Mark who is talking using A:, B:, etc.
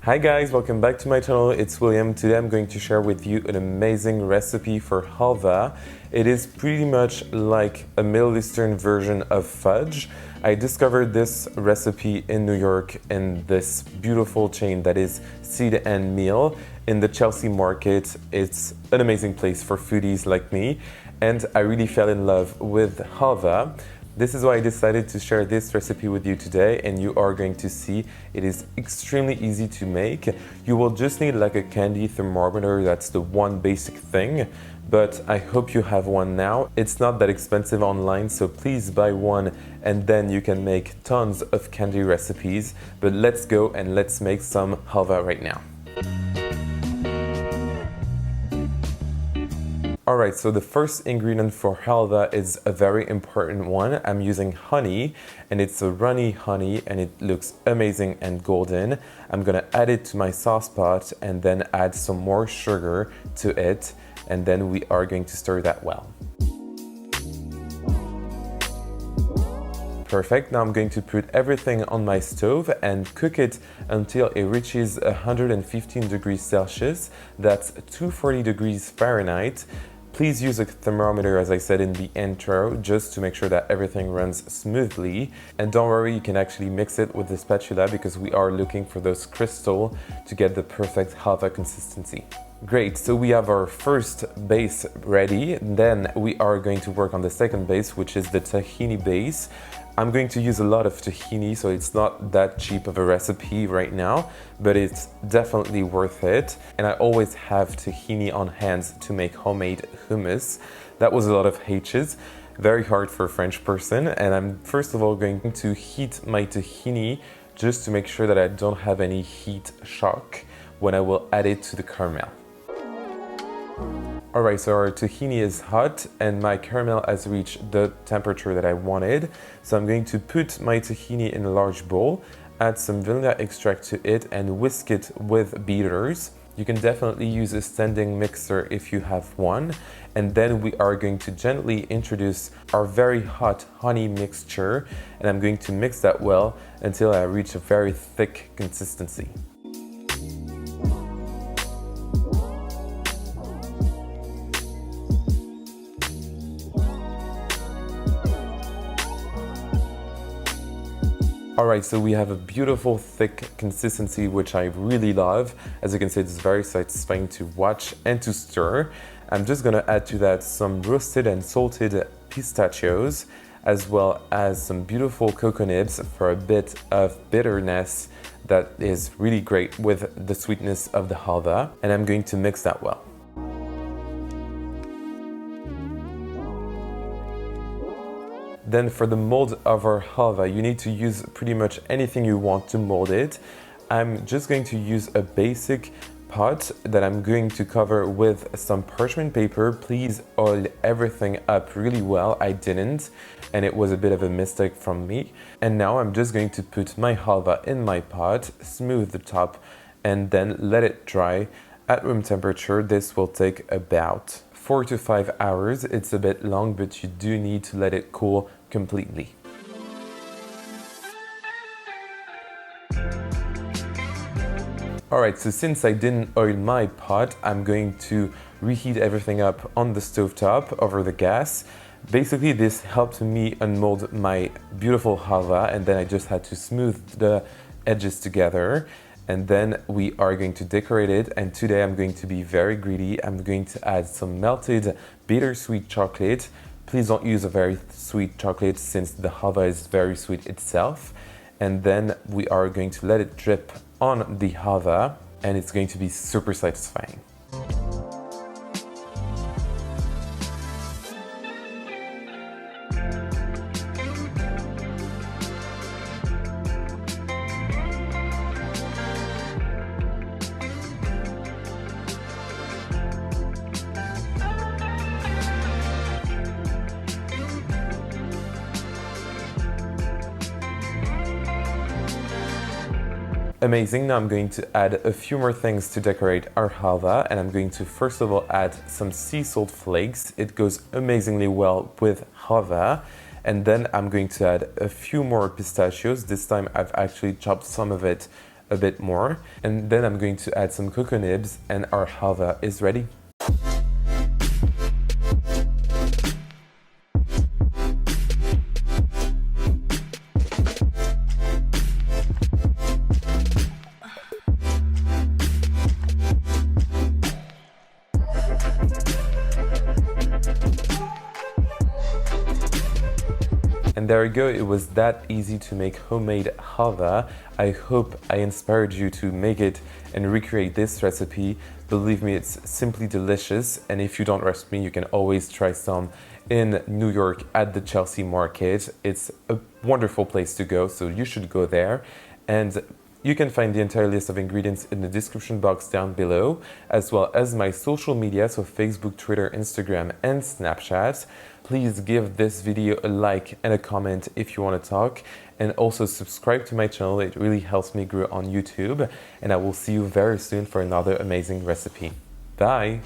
A: Hi guys, welcome back to my channel. It's William. Today I'm going to share with you an amazing recipe for halva. It is pretty much like a Middle Eastern version of fudge. I discovered this recipe in New York in this beautiful chain that is Seed and Meal in the Chelsea market. It's an amazing place for foodies like me, and I really fell in love with halva. This is why I decided to share this recipe with you today, and you are going to see it is extremely easy to make. You will just need like a candy thermometer, that's the one basic thing, but I hope you have one now. It's not that expensive online, so please buy one and then you can make tons of candy recipes. But let's go and let's make some halva right now. Alright, so the first ingredient for halva is a very important one. I'm using honey, and it's a runny honey, and it looks amazing and golden. I'm gonna add it to my sauce pot and then add some more sugar to it, and then we are going to stir that well. Perfect. Now I'm going to put everything on my stove and cook it until it reaches 115 degrees Celsius. That's 240 degrees Fahrenheit. Please use a thermometer, as I said in the intro, just to make sure that everything runs smoothly. And don't worry, you can actually mix it with the spatula because we are looking for those crystals to get the perfect halva consistency. Great, so we have our first base ready. Then we are going to work on the second base, which is the tahini base. I'm going to use a lot of tahini, so it's not that cheap of a recipe right now, but it's definitely worth it. And I always have tahini on hand to make homemade hummus. That was a lot of H's, very hard for a French person. And I'm first of all going to heat my tahini just to make sure that I don't have any heat shock when I will add it to the caramel. Alright, so our tahini is hot and my caramel has reached the temperature that I wanted. So I'm going to put my tahini in a large bowl, add some vanilla extract to it and whisk it with beaters. You can definitely use a standing mixer if you have one. And then we are going to gently introduce our very hot honey mixture, and I'm going to mix that well until I reach a very thick consistency. Alright, so we have a beautiful thick consistency, which I really love. As you can see, it's very satisfying to watch and to stir. I'm just gonna add to that some roasted and salted pistachios, as well as some beautiful cocoa nibs for a bit of bitterness that is really great with the sweetness of the halva. And I'm going to mix that well. Then for the mold of our halva, you need to use pretty much anything you want to mold it. I'm just going to use a basic pot that I'm going to cover with some parchment paper. Please oil everything up really well. I didn't, and it was a bit of a mistake from me. And now I'm just going to put my halva in my pot, smooth the top, and then let it dry at room temperature. This will take about 4 to 5 hours. It's a bit long, but you do need to let it cool completely. Alright, so since I didn't oil my pot, I'm going to reheat everything up on the stovetop over the gas. Basically, this helped me unmold my beautiful halva, and then I just had to smooth the edges together. And then we are going to decorate it, and today I'm going to be very greedy. I'm going to add some melted bittersweet chocolate. Please don't use a very sweet chocolate since the halva is very sweet itself. And then we are going to let it drip on the halva, and it's going to be super satisfying. Amazing. Now I'm going to add a few more things to decorate our halva, and I'm going to first of all add some sea salt flakes. It goes amazingly well with halva. And then I'm going to add a few more pistachios. This time I've actually chopped some of it a bit more. And then I'm going to add some cocoa nibs and our halva is ready. And there you go, it was that easy to make homemade halva. I hope I inspired you to make it and recreate this recipe. Believe me, it's simply delicious. And if you don't trust me, you can always try some in New York at the Chelsea Market. It's a wonderful place to go, so you should go there. And you can find the entire list of ingredients in the description box down below, as well as my social media, so Facebook, Twitter, Instagram, and Snapchat. Please give this video a like and a comment if you want to talk, and also subscribe to my channel. It really helps me grow on YouTube, and I will see you very soon for another amazing recipe. Bye!